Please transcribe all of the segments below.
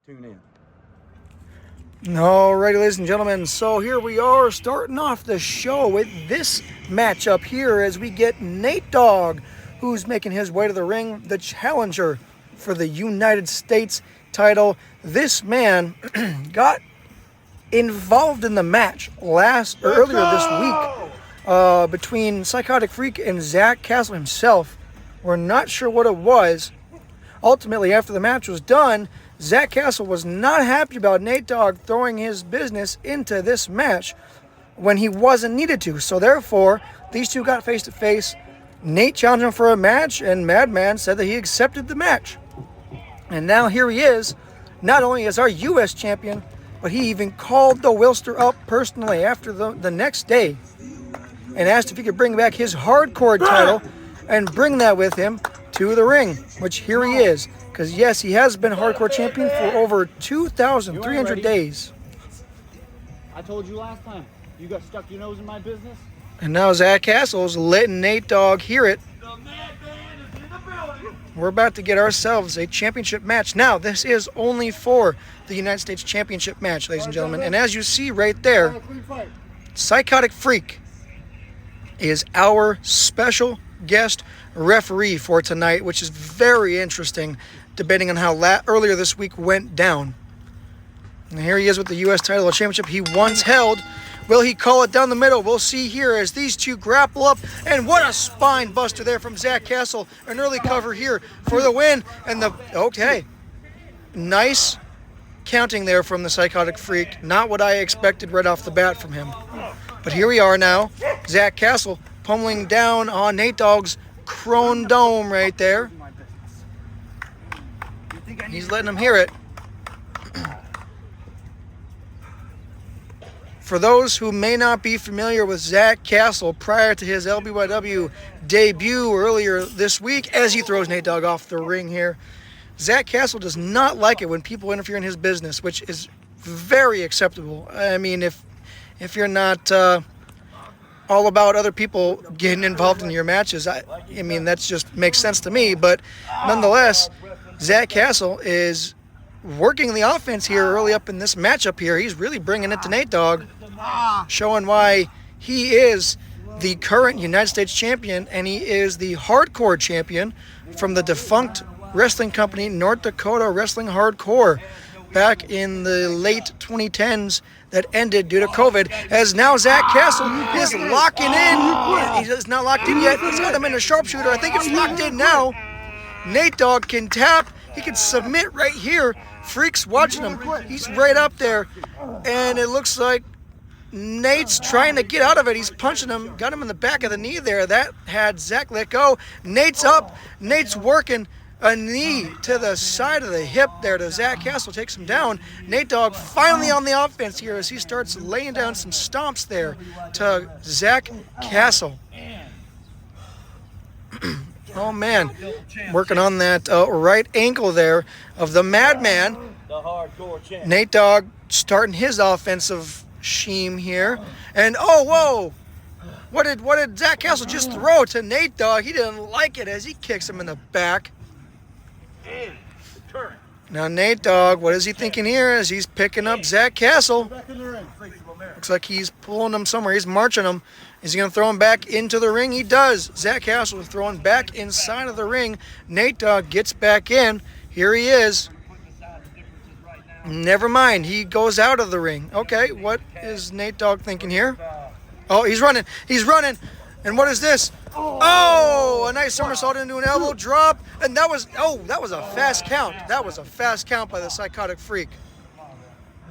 Tune in. Alrighty, ladies and gentlemen, so here we are starting off the show with this matchup here as we get Nate Dogg, who's making his way to the ring, the challenger for the United States title. This man got involved in the match earlier this week between Psychotic Freak and Zach Kastle himself. We're not sure what it was. Ultimately, after the match was done, Zach Kastle was not happy about Nate Dogg throwing his business into this match when he wasn't needed to. So therefore, these two got face to face. Nate challenged him for a match, and Madman said that he accepted the match. And now here he is, not only as our U.S. champion, but he even called the Wilster up personally after the next day and asked if he could bring back his hardcore title and bring that with him to the ring, which here he is. Because, yes, he has been hardcore champion for over 2,300 days. I told you last time, you got stuck your nose in my business. And now Zach Kastle's letting Nate Dogg hear it. The Madman is in the building. We're about to get ourselves a championship match. Now, this is only for the United States Championship match, ladies and gentlemen. And as you see right there, Psychotic Freak is our special guest referee for tonight, which is very interesting, debating on how earlier this week went down. And here he is with the U.S. title championship he once held. Will he call it down the middle? We'll see here as these two grapple up. And what a spine buster there from Zach Kastle. An early cover here for the win. And okay. Nice counting there from the Psychotic Freak. Not what I expected right off the bat from him. But here we are now. Zach Kastle pummeling down on Nate Dogg's Chrome Dome right there. He's letting him hear it. For those who may not be familiar with Zach Kastle prior to his LBYW debut earlier this week, as he throws Nate Dogg off the ring here, Zach Kastle does not like it when people interfere in his business, which is very acceptable. I mean, if you're not all about other people getting involved in your matches, I mean, that just makes sense to me. But nonetheless, Zach Kastle is working the offense here early up in this matchup here. He's really bringing it to Nate Dogg, showing why he is the current United States champion, and he is the hardcore champion from the defunct wrestling company North Dakota Wrestling Hardcore back in the late 2010s that ended due to COVID, as now Zach Kastle is locking in. He's not locked in yet. He's got him in a sharpshooter. I think it's locked in now. Nate Dogg can tap. He can submit right here. Freak's watching him. He's right up there. And it looks like Nate's trying to get out of it. He's punching him. Got him in the back of the knee there. That had Zach let go. Nate's up. Nate's working. A knee to the side of the hip there to Zach Kastle takes him down. Nate Dogg finally on the offense here as he starts laying down some stomps there to Zach Kastle. Oh, man. Working on that right ankle there of the Madman. Nate Dogg starting his offensive scheme here. And, oh, whoa. What did Zach Kastle just throw to Nate Dogg? He didn't like it as he kicks him in the back. Now Nate Dogg, what is he thinking here as he's picking up Zach Kastle? Looks like he's pulling him somewhere. He's marching him. Is he going to throw him back into the ring? He does. Zach Kastle is throwing back inside of the ring. Nate Dogg gets back in. Here he is. Never mind. He goes out of the ring. Okay, what is Nate Dogg thinking here? Oh, he's running. He's running. And what is this? Oh, a nice somersault into an elbow drop. And that was a fast count. That was a fast count by the Psychotic Freak.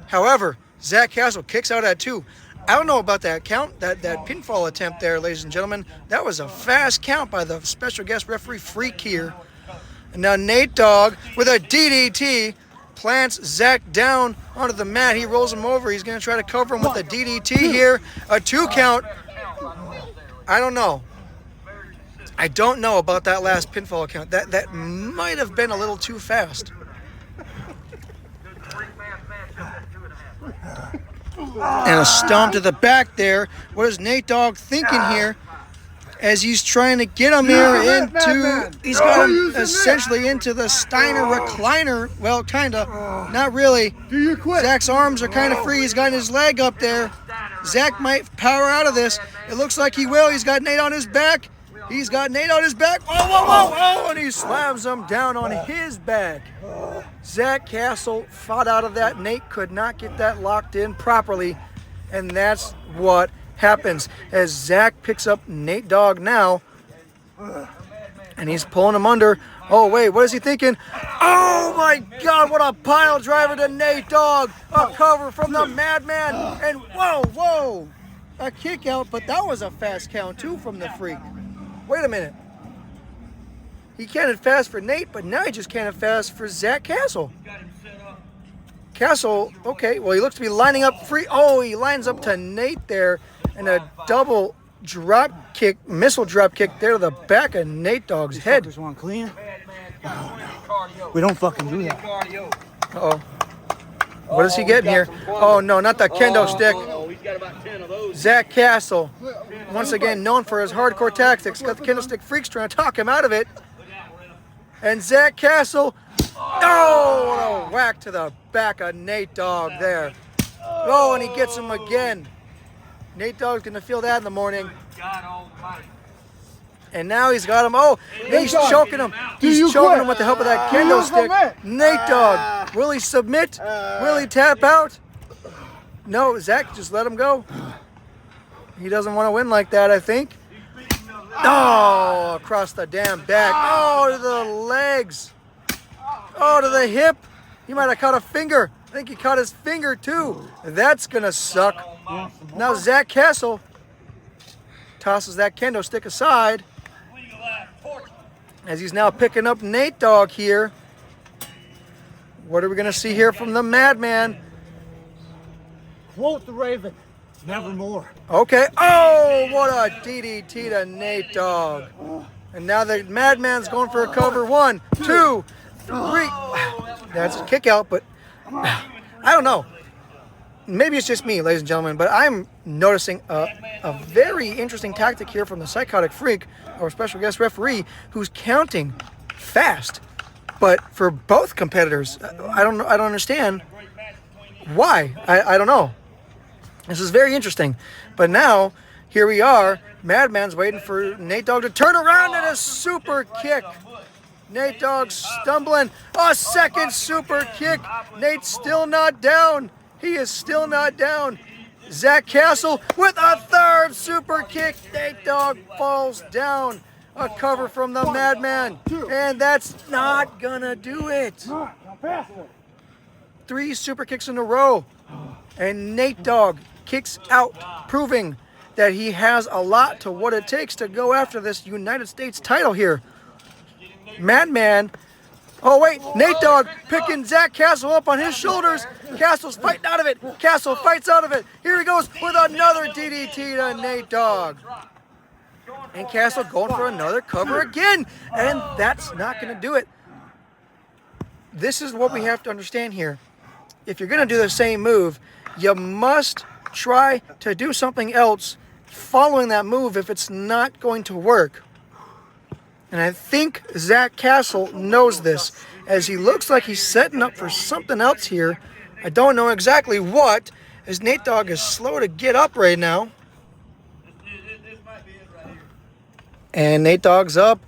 However, Zach Kastle kicks out at 2. I don't know about that count, that pinfall attempt there, ladies and gentlemen. That was a fast count by the special guest referee Freak here. And now Nate Dogg with a DDT plants Zach down onto the mat. He rolls him over. He's going to try to cover him with a DDT here. A 2 count. I don't know. I don't know about that last pinfall count. That might have been a little too fast. And a stomp to the back there. What is Nate Dogg thinking here? as he's trying to get him here into, he's got him essentially into the Steiner recliner. Well, kind of, not really. Zach's arms are kind of free. He's got his leg up there. Zach might power out of this. It looks like he will. He's got Nate on his back. He's got Nate on his back. Whoa, whoa, whoa, whoa, and he slams him down on his back. Zach Kastle fought out of that. Nate could not get that locked in properly, and that's what happens as Zach picks up Nate Dogg now, and he's pulling him under. Oh, wait, what is he thinking? Oh, my God, what a pile driver to Nate Dogg. A cover from the Madman, and whoa, whoa, a kick out, but that was a fast count, too, from the Freak. Wait a minute. He counted fast for Nate, but now he just counted fast for Zach Kastle. Kastle, okay, well, he looks to be lining up free. Oh, he lines up to Nate there, and a double drop kick, missile drop kick there to the back of Nate Dogg's head. Just want clean. We don't fucking do that. Uh-oh. What is he getting here? Oh, no, not the kendo stick. Zach Kastle, once again known for his hardcore tactics, got the kendo stick. Freaks trying to talk him out of it. And Zach Kastle, oh, a whack to the back of Nate Dogg there. Oh, and he gets him again. Nate Dogg's going to feel that in the morning. And now he's got him. Oh, he's choking him. He's choking him with the help of that kendo stick. Nate Dogg, will he submit? Will he tap out? No, Zach just let him go. He doesn't want to win like that, I think. Oh, across the damn back. Oh, to the legs. Oh, to the hip. He might have caught a finger. I think he caught his finger too. That's going to suck. Now Zach Kastle tosses that kendo stick aside as he's now picking up Nate Dogg here. What are we going to see here from the Madman? Quote the Raven, nevermore. Okay. Oh, what a DDT to Nate Dogg. And now the Madman's going for a cover. 1, 2, 3. That's a kick out, but I don't know. Maybe it's just me, ladies and gentlemen, but I'm noticing a very interesting tactic here from the Psychotic Freak, our special guest referee, who's counting fast. But for both competitors, I don't understand why. I don't know. This is very interesting. But now, here we are. Madman's waiting for Nate Dogg to turn around and a super kick. Nate Dogg stumbling. A second super kick. Nate's still not down. He is still not down. Zach Kastle with a third super kick. Nate Dogg falls down. A cover from the Madman. And that's not gonna do it. 3 super kicks in a row. And Nate Dogg kicks out, proving that he has a lot to what it takes to go after this United States title here. Madman. Oh, wait. Nate Dogg picking Zach Kastle up on his shoulders. Castle's fighting out of it. Kastle fights out of it. Here he goes with another DDT to Nate Dogg. And Kastle going for another cover again. And that's not going to do it. This is what we have to understand here. If you're going to do the same move, you must try to do something else following that move if it's not going to work. And I think Zach Kastle knows this, as he looks like he's setting up for something else here. I don't know exactly what, as Nate Dogg is slow to get up right now. And Nate Dogg's up.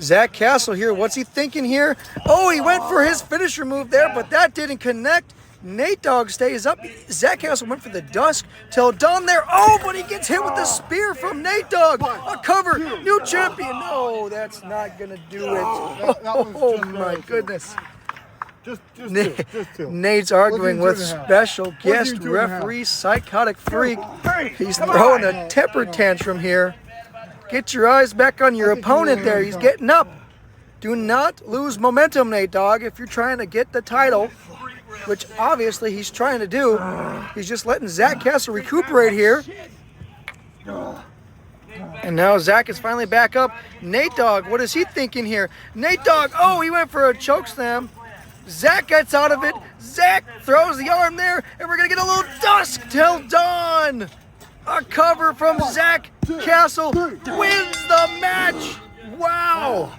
Zach Kastle here, what's he thinking here? Oh, he went for his finisher move there, but that didn't connect. Nate Dogg stays up. Zach Kastle went for the dusk till dawn there. Oh, but he gets hit with the spear from Nate Dogg. A cover, new champion. No, that's not going to do it. Oh, my goodness. Just two. Nate's arguing with special guest referee Psychotic Freak. He's throwing a temper tantrum here. Get your eyes back on your opponent there. He's getting up. Do not lose momentum, Nate Dogg, if you're trying to get the title, which obviously he's trying to do. He's just letting Zach Kastle recuperate here. And now Zach is finally back up. Nate Dogg, what is he thinking here? Nate Dogg, oh, he went for a choke slam. Zach gets out of it. Zach throws the arm there, and we're going to get a little dusk till dawn. A cover from Zach Kastle wins the match. Wow.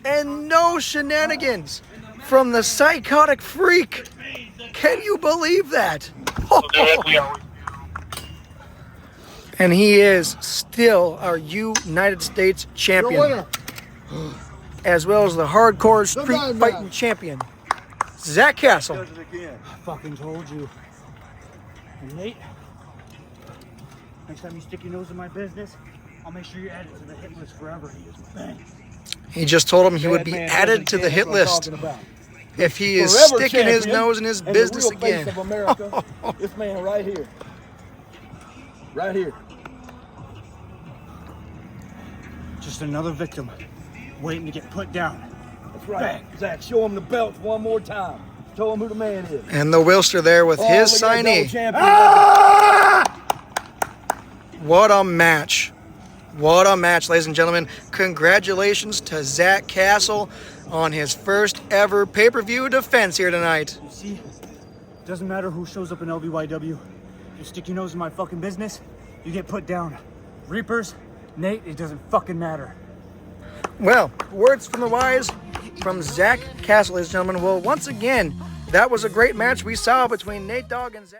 And no shenanigans from the psychotic freak. Can you believe that? And he is still our United States champion, as well as the hardcore street fighting champion, Zach Kastle. I fucking told you. And Nate, next time you stick your nose in my business, I'll make sure you're added to the hit list forever. Bang. He just told him he would be added to the hit list if he is Forever sticking his champion nose in his and the business real face again. of America, this man right here. Right here. Just another victim waiting to get put down. That's right. Zach, show him the belts one more time. Show him who the man is. And the Wilster there with his look at that double signee. champion. What a match. What a match, ladies and gentlemen. Congratulations to Zach Kastle on his first ever pay-per-view defense here tonight. You see, it doesn't matter who shows up in LBYW. You stick your nose in my fucking business, you get put down. Reapers, Nate, it doesn't fucking matter. Well, words from the wise from Zach Kastle, ladies and gentlemen. Well, once again, that was a great match we saw between Nate Dogg and Zach.